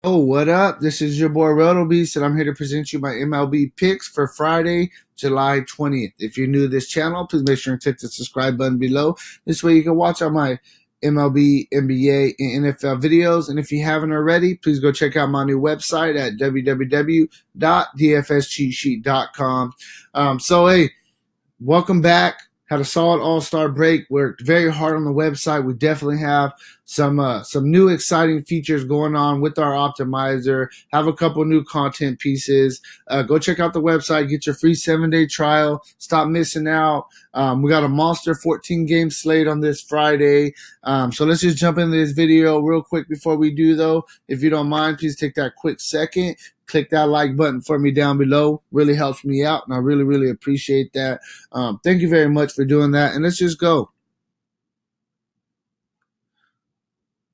Oh, what up? This is your boy Roto Beast, and I'm here to present you my MLB picks for Friday, July 20th. If you're new to this channel, please make sure and click the subscribe button below. This way you can watch all my MLB, NBA, and NFL videos. And if you haven't already, please go check out my new website at www.dfscheatsheet.com. Hey, welcome back. Had a solid All-Star break. Worked very hard on the website. We definitely have some new exciting features going on with our optimizer. Have a couple new content pieces. Go check out the website. Get your free 7-day trial. Stop missing out. We got a monster 14 game slate on this Friday. So let's just jump into this video real quick before we do though. If you don't mind, please take that quick second. Click that like button for me down below. Really helps me out, and I really, really appreciate that. Thank you very much for doing that, and let's just go.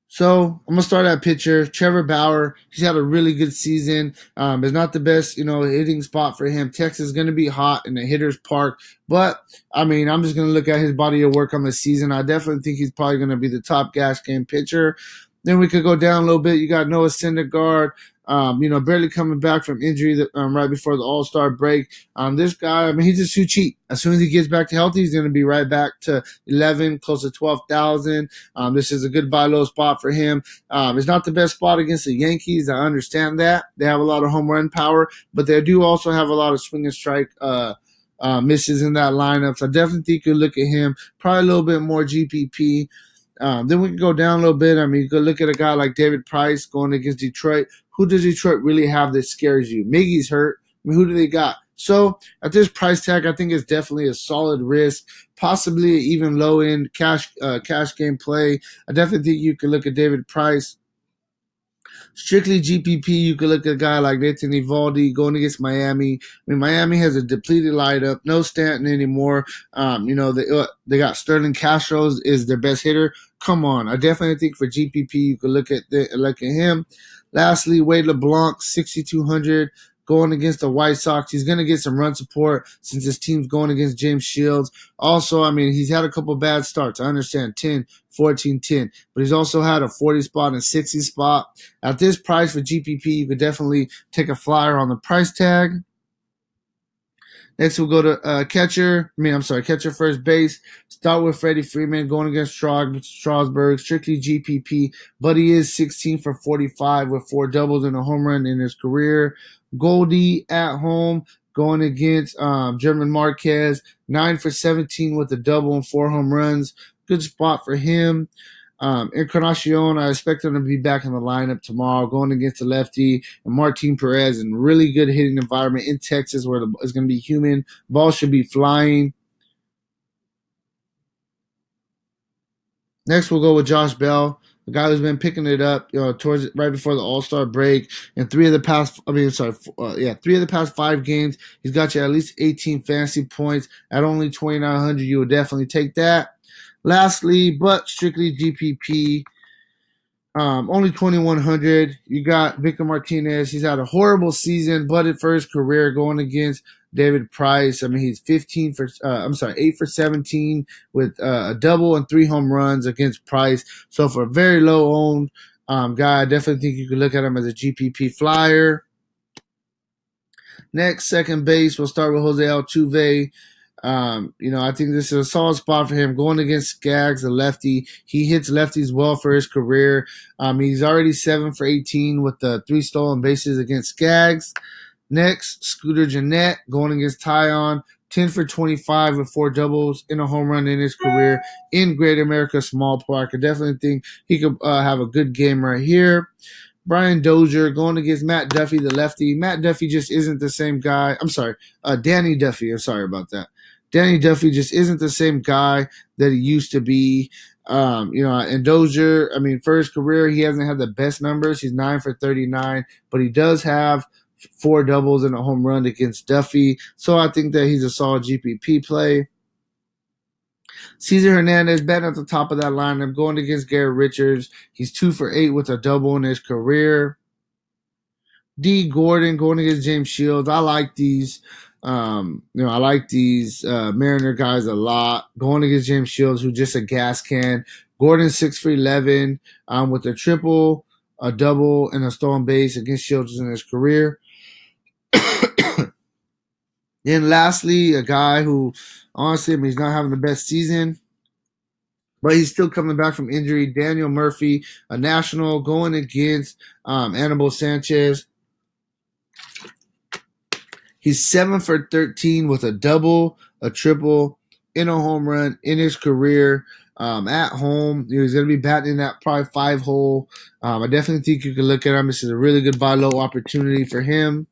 So I'm gonna start at pitcher. Trevor Bauer. He's had a really good season. It's not the best, hitting spot for him. Texas is gonna be hot in the hitter's park, but I mean, I'm just gonna look at his body of work on the season. I definitely think he's probably gonna be the top gas game pitcher. Then we could go down a little bit. You got Noah Syndergaard. Barely coming back from injury right before the All-Star break. This guy, I mean, he's just too cheap. As soon as he gets back to healthy, he's going to be right back to 11, close to 12,000. This is a good buy low spot for him. It's not the best spot against the Yankees. I understand that. They have a lot of home run power, but they do also have a lot of swing and strike misses in that lineup. So I definitely think you look at him, probably a little bit more GPP. Then we can go down a little bit. I mean, you could look at a guy like David Price going against Detroit. Who does Detroit really have that scares you? Miggy's hurt. I mean, who do they got? So at this price tag, I think it's definitely a solid risk, possibly even low end cash game play. I definitely think you could look at David Price. Strictly GPP, you could look at a guy like Nathan Eovaldi going against Miami. I mean, Miami has a depleted lineup, no Stanton anymore. They got Sterling Castro is their best hitter. Come on, I definitely think for GPP you could look at him. Lastly, Wade LeBlanc, 6,200. Going against the White Sox. He's going to get some run support since his team's going against James Shields. Also, I mean, he's had a couple bad starts. I understand 10, 14, 10. But he's also had a 40 spot and a 60 spot. At this price for GPP, you could definitely take a flyer on the price tag. Next, we'll go to catcher first base. Start with Freddie Freeman going against Strasburg, strictly GPP, but he is 16 for 45 with 4 doubles and a home run in his career. Goldie at home going against German Marquez, 9 for 17 with a double and 4 home runs. Good spot for him. Encarnacion, I expect him to be back in the lineup tomorrow, going against the lefty, and Martin Perez in really good hitting environment in Texas where it's going to be humid. Ball should be flying. Next, we'll go with Josh Bell, the guy who's been picking it up, towards right before the All-Star break. In three of the past 5 games, he's got you at least 18 fantasy points at only 2,900. You would definitely take that. Lastly, but strictly GPP, only 2,100. You got Victor Martinez. He's had a horrible season, but for his career going against David Price, I mean, he's 8 for 17 with a double and 3 home runs against Price. So for a very low owned guy, I definitely think you could look at him as a GPP flyer. Next, second base, we'll start with Jose Altuve. I think this is a solid spot for him going against Skaggs, the lefty. He hits lefties well for his career. He's already 7 for 18 with the 3 stolen bases against Skaggs. Next, Scooter Gennett going against Tyon, 10 for 25 with 4 doubles and a home run in his career in Great America Small Park. I definitely think he could have a good game right here. Brian Dozier going against Matt Duffy, the lefty. Matt Duffy just isn't the same guy. Danny Duffy. I'm sorry about that. Danny Duffy just isn't the same guy that he used to be. And Dozier, I mean, for his career, he hasn't had the best numbers. He's 9 for 39, but he does have 4 doubles and a home run against Duffy. So I think that he's a solid GPP play. Cesar Hernandez batting at the top of that lineup, going against Garrett Richards. He's 2 for 8 with a double in his career. D. Gordon going against James Shields. I like these. Mariner guys a lot. Going against James Shields, who's just a gas can. Gordon 6 for 11 with a triple. a double, and a stolen base against Shields in his career. Then lastly, a guy who, honestly, I mean, he's not having the best season, but he's still coming back from injury. Daniel Murphy, a national, going against Anibal Sanchez. He's 7 for 13 with a double, a triple, and a home run in his career. At home, he's going to be batting in that probably 5-hole. I definitely think you can look at him. This is a really good buy low opportunity for him.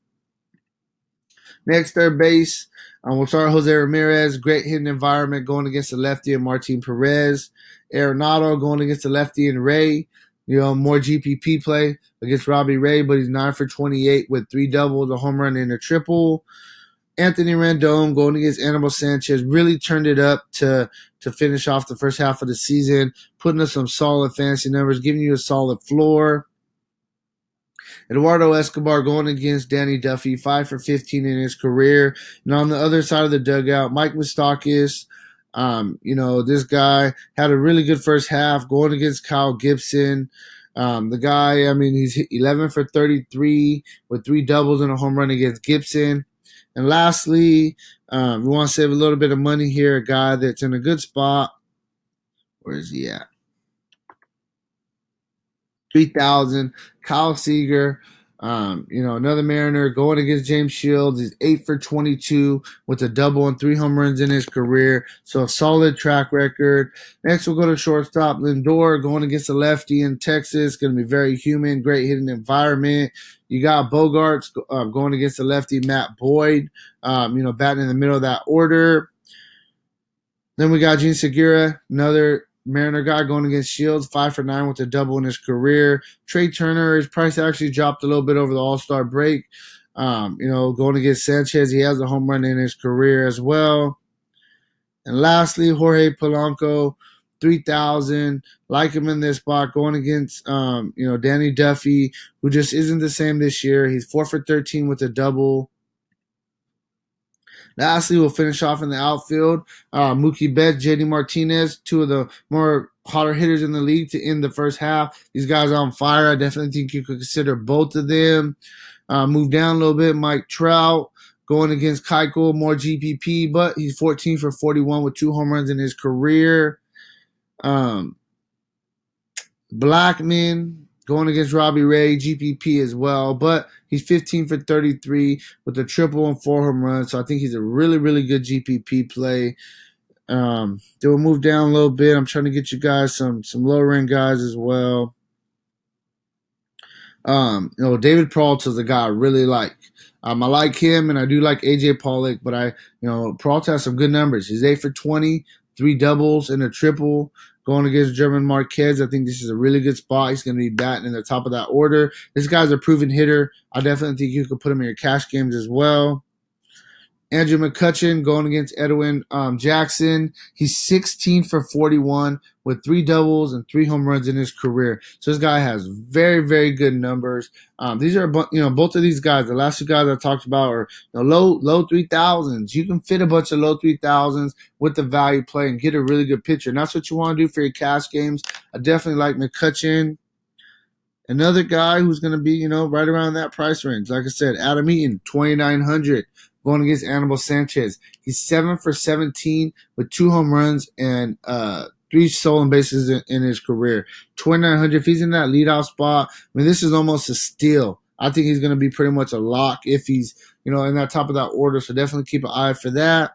Next, third base, we'll start Jose Ramirez. Great hitting environment going against the lefty and Martin Perez. Arenado going against the lefty and Ray. More GPP play against Robbie Ray, but he's 9 for 28 with 3 doubles, a home run, and a triple. Anthony Rendon going against Anibal Sanchez really turned it up to finish off the first half of the season, putting us some solid fantasy numbers, giving you a solid floor. Eduardo Escobar going against Danny Duffy, 5 for 15 in his career. And on the other side of the dugout, Mike Moustakas, this guy had a really good first half going against Kyle Gibson. The guy, I mean, he's 11 for 33 with 3 doubles and a home run against Gibson. And lastly, we want to save a little bit of money here, a guy that's in a good spot. Where is he at? 3,000. Kyle Seager, another Mariner going against James Shields. He's 8 for 22 with a double and 3 home runs in his career. So a solid track record. Next, we'll go to shortstop. Lindor going against a lefty in Texas. Going to be very human, great hitting environment. You got Bogarts going against the lefty Matt Boyd, batting in the middle of that order. Then we got Gene Segura, another Mariner guy going against Shields, 5 for 9 with a double in his career. Trey Turner, his price actually dropped a little bit over the All-Star break. Going against Sanchez, he has a home run in his career as well. And lastly, Jorge Polanco, 3,000. Like him in this spot, going against Danny Duffy, who just isn't the same this year. He's 4 for 13 with a double. Lastly, we'll finish off in the outfield. Mookie Betts, JD Martinez, 2 of the more hotter hitters in the league to end the first half. These guys are on fire. I definitely think you could consider both of them. Move down a little bit. Mike Trout going against Keuchel, more GPP, but he's 14 for 41 with 2 home runs in his career. Blackman going against Robbie Ray, GPP as well, but he's 15 for 33 with a triple and 4 home runs, so I think he's a really, really good GPP play. Then we'll move down a little bit. I'm trying to get you guys some lower-end guys as well. David Peralta is a guy I really like. I like him, and I do like AJ Pollock, but Peralta has some good numbers. He's 8 for 20, 3 doubles and a triple. Going against German Marquez, I think this is a really good spot. He's going to be batting in the top of that order. This guy's a proven hitter. I definitely think you could put him in your cash games as well. Andrew McCutchen going against Edwin Jackson. He's 16 for 41 with 3 doubles and 3 home runs in his career. So this guy has very, very good numbers. These are, both of these guys, the last 2 guys I talked about are low 3,000s. You can fit a bunch of low 3,000s with the value play and get a really good pitcher. And that's what you want to do for your cash games. I definitely like McCutchen. Another guy who's going to be, right around that price range. Like I said, Adam Eaton, 2,900. Going against Anibal Sanchez. He's 7 for 17 with 2 home runs and 3 stolen bases in his career. 2,900. If he's in that leadoff spot, this is almost a steal. I think he's going to be pretty much a lock if he's, in that top of that order. So definitely keep an eye for that.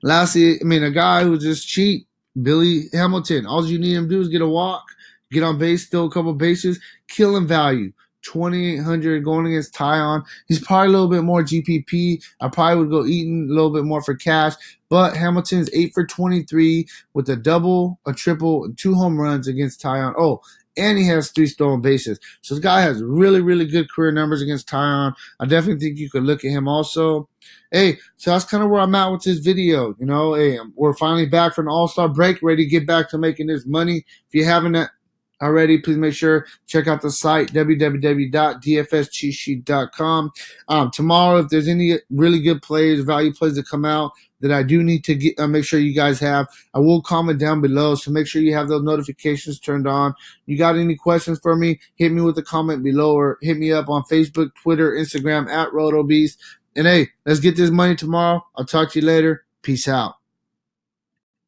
Lastly, a guy who's just cheap, Billy Hamilton. All you need him to do is get a walk, get on base, steal a couple bases, killing value. 2,800 going against Tyon. He's probably a little bit more GPP. I probably would go Eaton a little bit more for cash. But Hamilton's 8 for 23 with a double, a triple, and 2 home runs against Tyon. Oh, and he has 3 stolen bases. So this guy has really, really good career numbers against Tyon. I definitely think you could look at him also. Hey, so that's kind of where I'm at with this video. Hey, we're finally back from an all-star break, ready to get back to making this money. If you haven't already, please make sure check out the site www.dfscheatsheet.com. Tomorrow, if there's any really good plays, value plays that come out that I do need to get, make sure you guys have, I will comment down below. So make sure you have those notifications turned on. You got any questions for me? Hit me with a comment below or hit me up on Facebook, Twitter, Instagram @RotoBeast. And hey, let's get this money tomorrow. I'll talk to you later. Peace out.